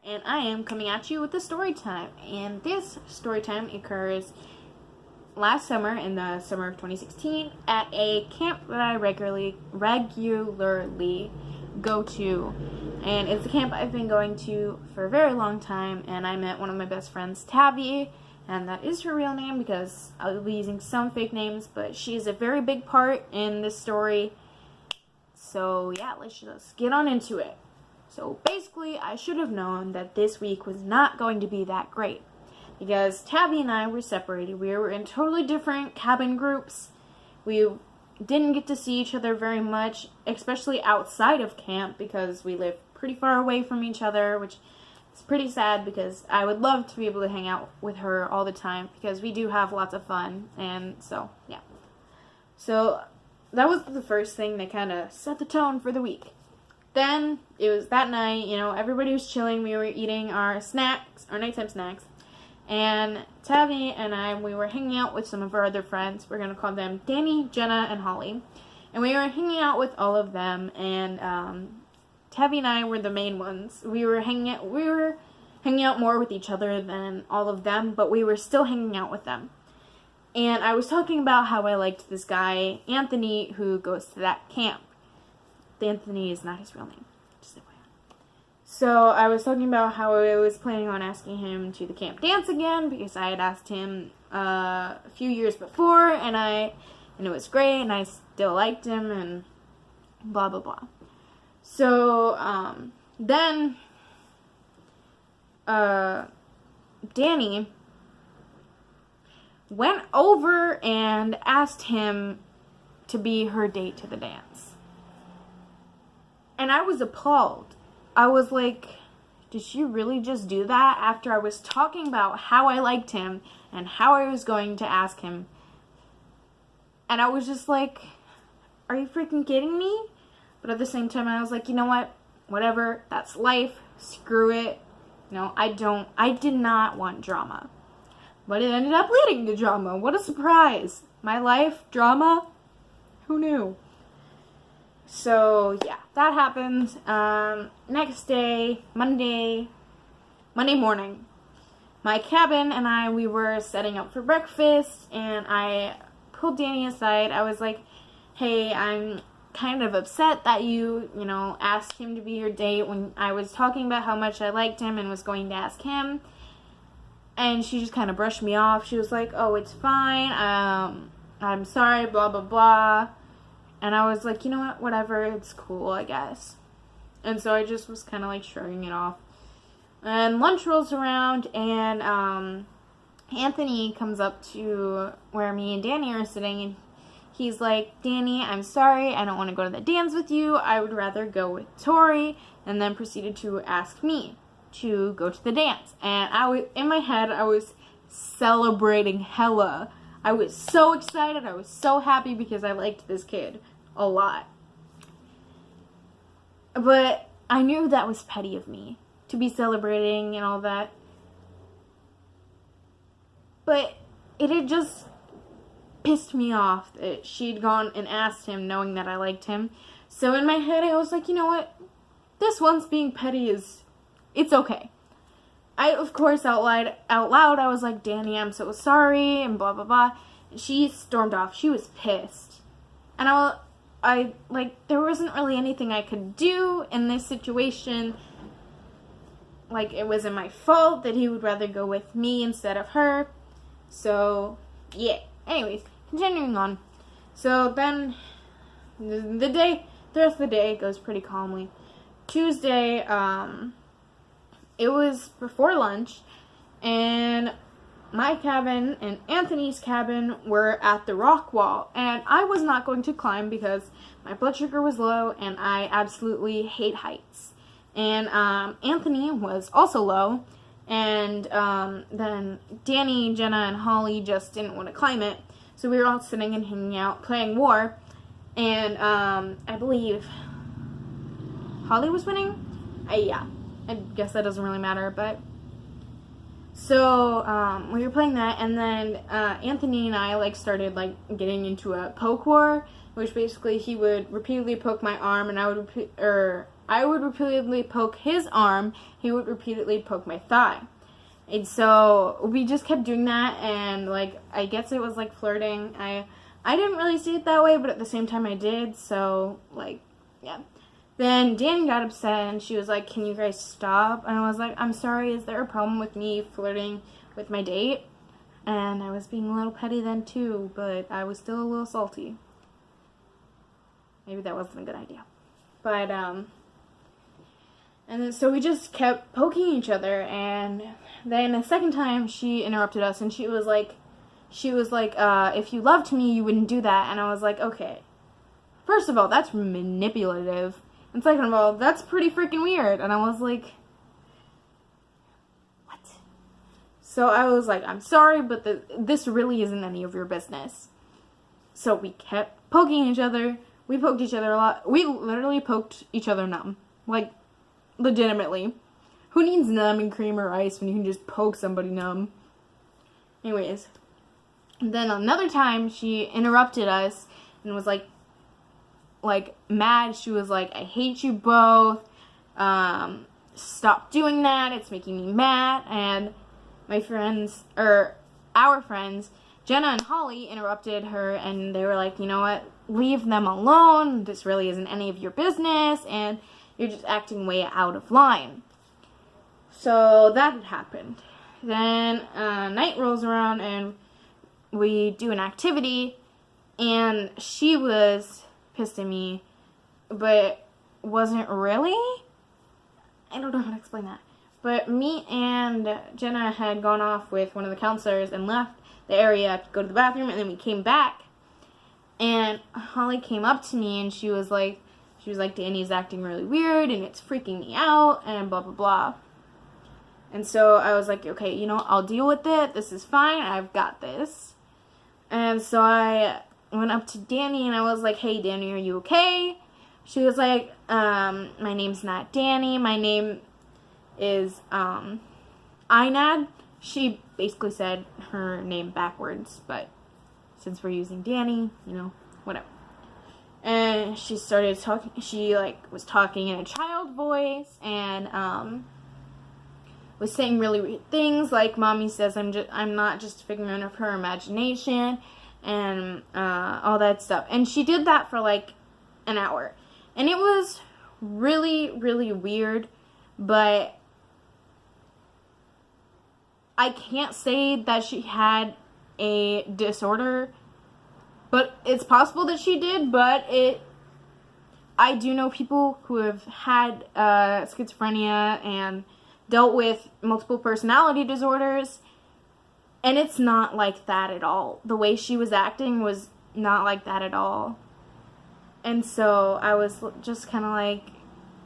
and I am coming at you with a story time. And this story time occurs last summer, in the summer of 2016, at a camp that I regularly go to. And it's a camp I've been going to for a very long time, and I met one of my best friends, Tabby, and that is her real name because I'll be using some fake names, but she's a very big part in this story. So yeah, let's just get on into it. So basically, I should have known that this week was not going to be that great, because Tabby and I were separated. We were in totally different cabin groups. We didn't get to see each other very much, especially outside of camp, because we live pretty far away from each other, which is pretty sad because I would love to be able to hang out with her all the time, because we do have lots of fun. And so, yeah. So that was the first thing that kind of set the tone for the week. Then, it was that night, everybody was chilling. We were eating our snacks, our nighttime snacks. And Tabby and I, we were hanging out with some of our other friends. We're going to call them Danny, Jenna, and Holly. And we were hanging out with all of them. And Tabby and I were the main ones. We were hanging out more with each other than all of them, but we were still hanging out with them. And I was talking about how I liked this guy, Anthony, who goes to that camp. Anthony is not his real name. So I was talking about how I was planning on asking him to the camp dance again, because I had asked him a few years before, and it was great, and I still liked him, and blah blah blah. So then Danny went over and asked him to be her date to the dance. And I was appalled. I was like, did she really just do that after I was talking about how I liked him and how I was going to ask him? And I was just like, are you freaking kidding me? But at the same time, I was like, you know what? Whatever. That's life. Screw it. I did not want drama. But it ended up leading to drama. What a surprise. My life, drama? Who knew? So, yeah, that happened. Next day, Monday morning, my cabin and we were setting up for breakfast, and I pulled Danny aside. I was like, hey, I'm kind of upset that you asked him to be your date when I was talking about how much I liked him and was going to ask him. And she just kind of brushed me off. She was like, oh, it's fine. I'm sorry, blah, blah, blah. And I was like, you know what, whatever, it's cool, I guess. And so I just was kind of like shrugging it off. And lunch rolls around, and Anthony comes up to where me and Danny are sitting, and he's like, Danny, I'm sorry, I don't want to go to the dance with you. I would rather go with Tori. And then proceeded to ask me to go to the dance. And in my head, I was celebrating hella. I was so excited. I was so happy because I liked this kid a lot. But I knew that was petty of me to be celebrating and all that. But it had just pissed me off that she'd gone and asked him knowing that I liked him. So in my head, I was like, you know what? This one's being petty it's okay. I, of course, out loud, I was like, Danny, I'm so sorry, and blah, blah, blah. And she stormed off. She was pissed. And I there wasn't really anything I could do in this situation. Like, it wasn't my fault that he would rather go with me instead of her. So, yeah. Anyways, continuing on. So, then, the rest of the day goes pretty calmly. Tuesday, it was before lunch, and my cabin and Anthony's cabin were at the rock wall, and I was not going to climb because my blood sugar was low, and I absolutely hate heights. And Anthony was also low, and then Danny, Jenna, and Holly just didn't want to climb it, so we were all sitting and hanging out, playing War, and I believe Holly was winning? Yeah. I guess that doesn't really matter, but so we were playing that, and then Anthony and I started getting into a poke war, which basically he would repeatedly poke my arm, and I would I would repeatedly poke his arm, he would repeatedly poke my thigh. And so we just kept doing that, and like, I guess it was like flirting. I didn't really see it that way, but at the same time I did, so like, yeah. Then Danny got upset, and she was like, can you guys stop? And I was like, I'm sorry, is there a problem with me flirting with my date? And I was being a little petty then too, but I was still a little salty. Maybe that wasn't a good idea. But, and then, so we just kept poking each other, and then the second time she interrupted us, and she was like, if you loved me, you wouldn't do that. And I was like, okay, first of all, that's manipulative, and second of all, that's pretty freaking weird. And I was like, what? So I was like, I'm sorry, but this really isn't any of your business. So we kept poking each other. We poked each other a lot. We literally poked each other numb. Like, legitimately. Who needs numbing cream or ice when you can just poke somebody numb? Anyways. Then another time, she interrupted us and was like mad. She was like, I hate you both. Stop doing that. It's making me mad. And our friends, Jenna and Holly, interrupted her, and they were like, you know what? Leave them alone. This really isn't any of your business, and you're just acting way out of line. So that had happened. Then night rolls around, and we do an activity, and she was pissed at me, but wasn't really. I don't know how to explain that. But me and Jenna had gone off with one of the counselors and left the area to go to the bathroom, and then we came back, and Holly came up to me, and she was like, Danny's acting really weird, and it's freaking me out, and blah, blah, blah. And so I was like, okay, you know, I'll deal with it. This is fine. I've got this. And so I went up to Danny, and I was like, hey, Danny, are you okay? She was like, my name's not Danny. My name is Inad. She basically said her name backwards, but since we're using Danny, you know, whatever. And she started talking, she was talking in a child voice, and was saying really weird things, like Mommy says I'm not just a figment of her imagination, and all that stuff. And she did that for like an hour, and it was really, really weird, but I can't say that she had a disorder, but it's possible that she did. But I do know people who have had schizophrenia and dealt with multiple personality disorders, and it's not like that at all. The way she was acting was not like that at all. And so I was just kind of like,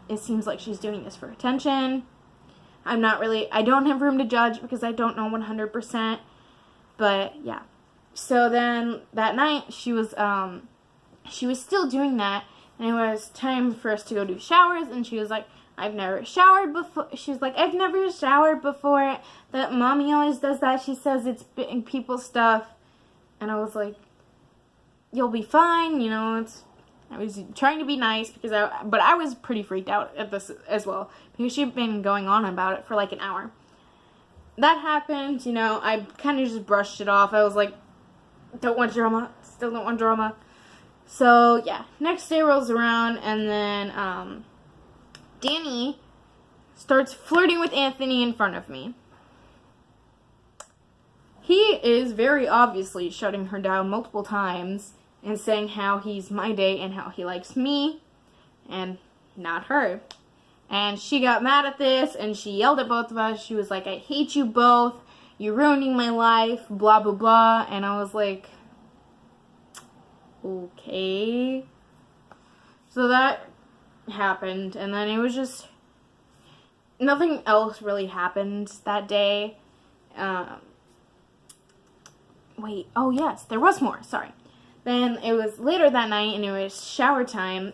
it seems like she's doing this for attention. I don't have room to judge because I don't know 100%, but yeah. So then that night she was still doing that, and it was time for us to go do showers, and she was like, I've never showered before. She was like, I've never showered before. That Mommy always does that. She says it's big people stuff. And I was like, you'll be fine, you know, I was trying to be nice, but I was pretty freaked out at this as well, because she'd been going on about it for like an hour. That happened, you know, I kind of just brushed it off. I was like, don't want drama, still don't want drama. So, yeah, next day rolls around, and then, Danny starts flirting with Anthony in front of me. He is very obviously shutting her down multiple times, and saying how he's my date and how he likes me and not her. And she got mad at this, and she yelled at both of us. She was like, I hate you both. You're ruining my life, blah, blah, blah. And I was like, okay. So that happened, and then it was just, nothing else really happened that day. Wait, oh yes, there was more, sorry. Then it was later that night, and it was shower time,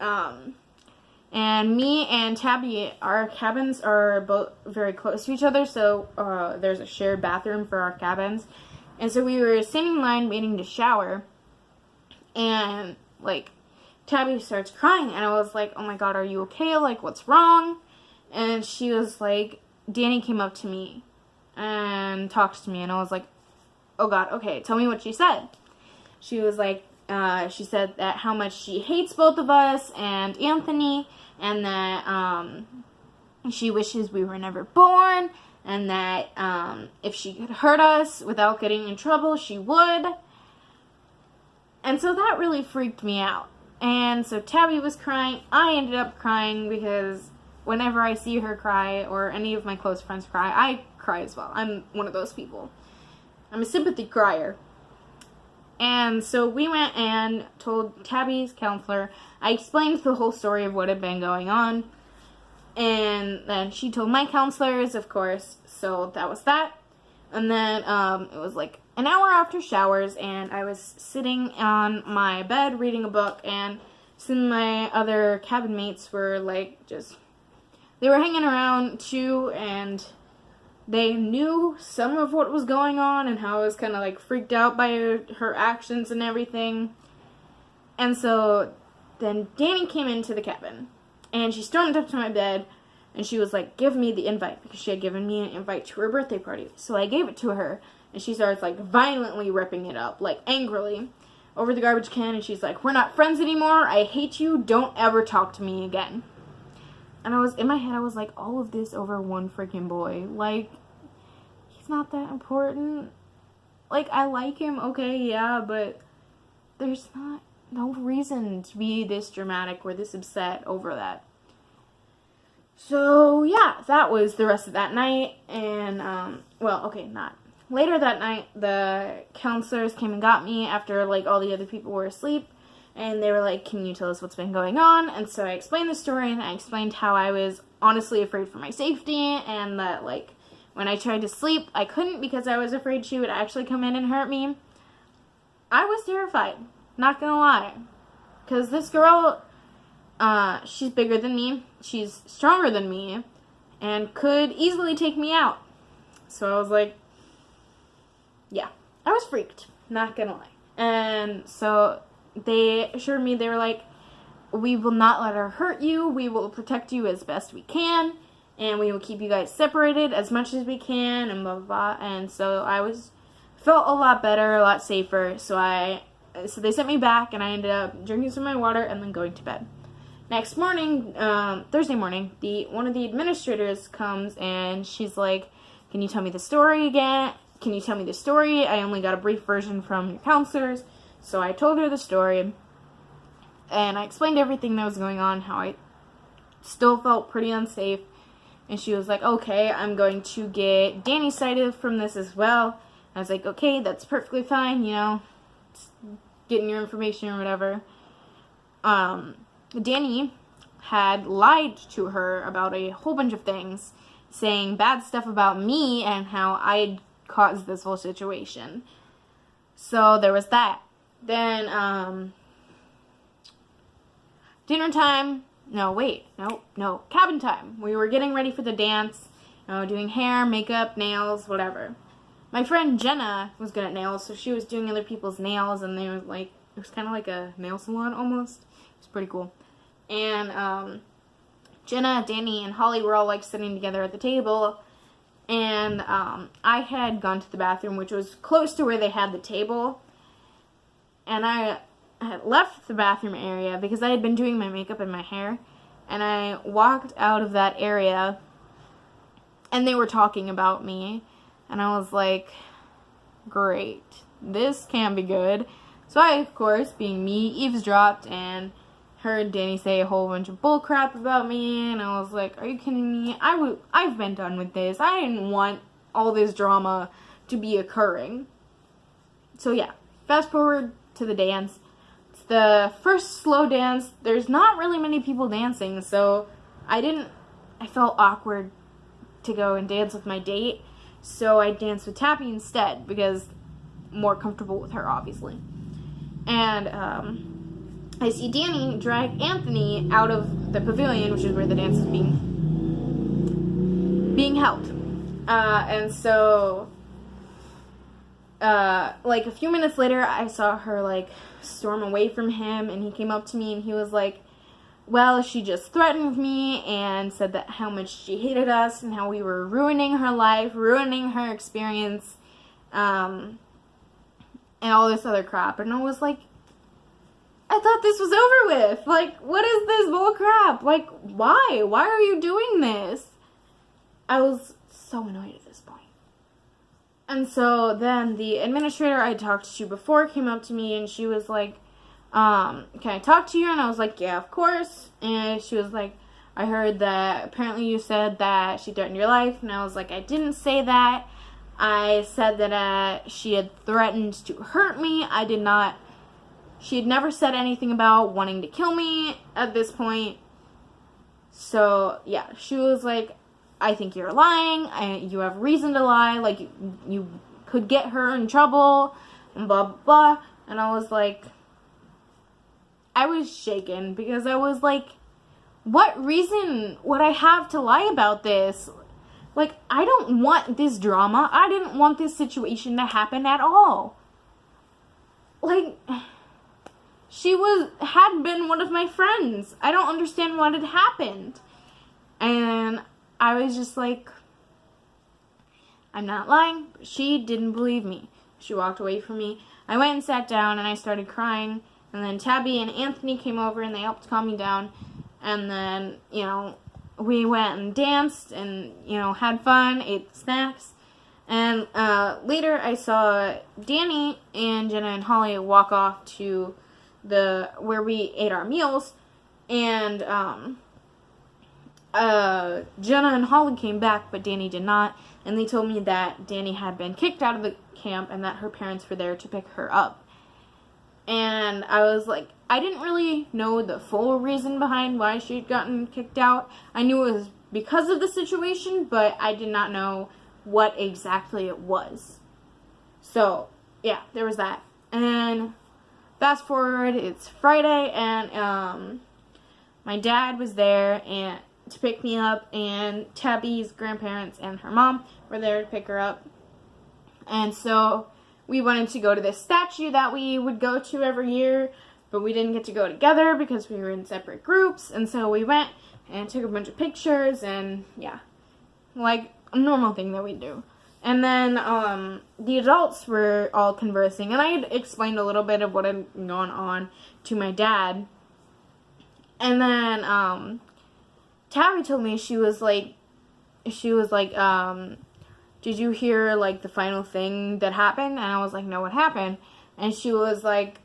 and me and Tabby, our cabins are both very close to each other, so there's a shared bathroom for our cabins, and so we were standing in line waiting to shower, and, Tabby starts crying, and I was like, oh my god, are you okay? Like, what's wrong? And she was like, Danny came up to me and talked to me, and I was like, oh god, okay, tell me what she said. She was like, she said that how much she hates both of us and Anthony, and that she wishes we were never born, and that if she could hurt us without getting in trouble, she would. And so that really freaked me out. And so Tabby was crying. I ended up crying because whenever I see her cry, or any of my close friends cry, I cry as well. I'm one of those people. I'm a sympathy crier. And so we went and told Tabby's counselor. I explained the whole story of what had been going on. And then she told my counselors, of course. So that was that. And then it was like an hour after showers, and I was sitting on my bed reading a book, and some of my other cabin mates were like they were hanging around too, and they knew some of what was going on and how I was kind of like freaked out by her actions and everything. And so then Danny came into the cabin, and she stormed up to my bed, and she was like, give me the invite, because she had given me an invite to her birthday party. So I gave it to her, and she starts like violently ripping it up, like angrily, over the garbage can, and she's like, we're not friends anymore, I hate you, don't ever talk to me again. And I was, in my head, I was like, all of this over one freaking boy. Like, he's not that important. Like, I like him, okay, yeah, but there's no reason to be this dramatic or this upset over that. So, yeah, that was the rest of that night, and, later that night, the counselors came and got me after, like, all the other people were asleep, and they were like, can you tell us what's been going on? And so I explained the story, and I explained how I was honestly afraid for my safety, and that, like, when I tried to sleep, I couldn't because I was afraid she would actually come in and hurt me. I was terrified, not gonna lie, because this girl, she's bigger than me, she's stronger than me, and could easily take me out. So I was like, yeah, I was freaked, not gonna lie. And so they assured me, they were like, we will not let her hurt you, we will protect you as best we can, and we will keep you guys separated as much as we can, and blah, blah, blah. And so I felt a lot better, a lot safer, so they sent me back, and I ended up drinking some of my water and then going to bed. Next morning, Thursday morning, one of the administrators comes, and she's like, can you tell me the story again? Can you tell me the story? I only got a brief version from your counselors. So I told her the story, and I explained everything that was going on, how I still felt pretty unsafe. And she was like, okay, I'm going to get Danny cited from this as well. I was like, okay, that's perfectly fine, you know, getting your information or whatever. Danny had lied to her about a whole bunch of things, saying bad stuff about me and how I'd caused this whole situation. So there was that. Then, dinner time. Cabin time. We were getting ready for the dance, doing hair, makeup, nails, whatever. My friend Jenna was good at nails, so she was doing other people's nails, and they were like, it was kind of like a nail salon almost. It was pretty cool. And, Jenna, Danny, and Holly were all, like, sitting together at the table, and, I had gone to the bathroom, which was close to where they had the table, and I had left the bathroom area because I had been doing my makeup and my hair, and I walked out of that area, and they were talking about me, and I was like, great, this can't be good. So I, of course, being me, eavesdropped, and heard Danny say a whole bunch of bull crap about me, and I was like, are you kidding me? I've been done with this. I didn't want all this drama to be occurring. So yeah, fast forward to the dance. It's the first slow dance. There's not really many people dancing, so I felt awkward to go and dance with my date, so I danced with Tappy instead, because I'm more comfortable with her, obviously. And, I see Danny drag Anthony out of the pavilion, which is where the dance is being held. And so like, a few minutes later, I saw her, like, storm away from him, and he came up to me, and he was like, well, she just threatened me, and said that how much she hated us, and how we were ruining her life, ruining her experience, and all this other crap, and I was like, I thought this was over with. Like, what is this bull crap? Like, why? Why are you doing this? I was so annoyed at this point. And so then the administrator I talked to before came up to me, and she was like, can I talk to you? And I was like, yeah, of course. And she was like, I heard that apparently you said that she threatened your life. And I was like, I didn't say that. I said that she had threatened to hurt me. I did not. She had never said anything about wanting to kill me at this point. So, yeah, she was like, I think you're lying. You have reason to lie. Like, you could get her in trouble, and blah, blah, blah. And I was like, I was shaken, because I was like, what reason would I have to lie about this? Like, I don't want this drama. I didn't want this situation to happen at all. Like, she had been one of my friends. I don't understand what had happened. And I was just like, I'm not lying. But she didn't believe me. She walked away from me. I went and sat down, and I started crying. And then Tabby and Anthony came over, and they helped calm me down. And then, you know, we went and danced and, you know, had fun, ate snacks. And later I saw Danny and Jenna and Holly walk off to where we ate our meals. And Jenna and Holly came back, but Danny did not. And they told me that Danny had been kicked out of the camp and that her parents were there to pick her up. And I was like, I didn't really know the full reason behind why she had gotten kicked out. I knew it was because of the situation, but I did not know what exactly it was. So, yeah, there was that. And fast forward, it's Friday, and my dad was there and to pick me up, and Tabby's grandparents and her mom were there to pick her up. And so we wanted to go to this statue that we would go to every year, but we didn't get to go together because we were in separate groups. And so we went and took a bunch of pictures, and yeah, like a normal thing that we do. And then the adults were all conversing, and I had explained a little bit of what had gone on to my dad. And then Tabby told me, she was like, did you hear, like, the final thing that happened? And I was like, no, what happened? And she was like,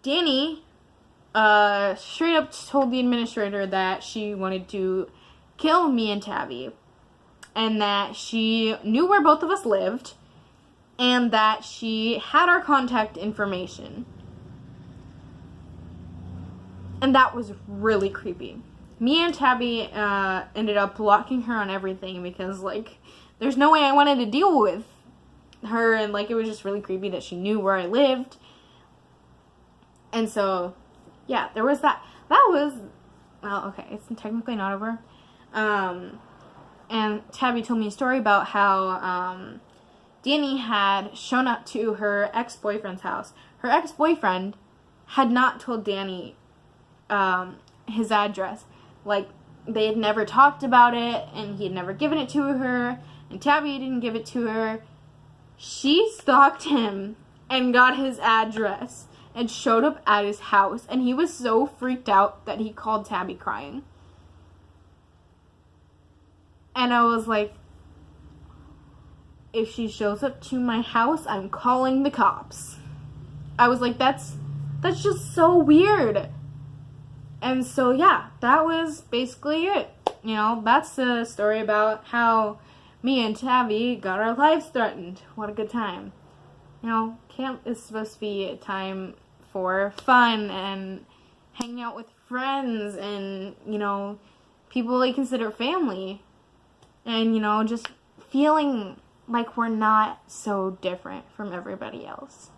Danny straight up told the administrator that she wanted to kill me and Tabby, and that she knew where both of us lived, and that she had our contact information. And that was really creepy. Me and Tabby ended up blocking her on everything because, like, there's no way I wanted to deal with her, and, like, it was just really creepy that she knew where I lived. And so, yeah, there was that. That was, well, okay, it's technically not over. And Tabby told me a story about how Danny had shown up to her ex-boyfriend's house. Her ex-boyfriend had not told Danny his address. Like, they had never talked about it, and he had never given it to her, and Tabby didn't give it to her. She stalked him and got his address and showed up at his house, and he was so freaked out that he called Tabby crying. And I was like, if she shows up to my house, I'm calling the cops. I was like, that's just so weird. And so, yeah, that was basically it. You know, that's the story about how me and Tabby got our lives threatened. What a good time. You know, camp is supposed to be a time for fun and hanging out with friends and, you know, people they consider family. And, you know, just feeling like we're not so different from everybody else.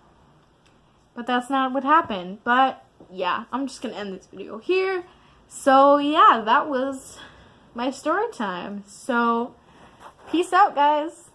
But that's not what happened. But yeah, I'm just going to end this video here. So yeah, that was my story time. So peace out, guys.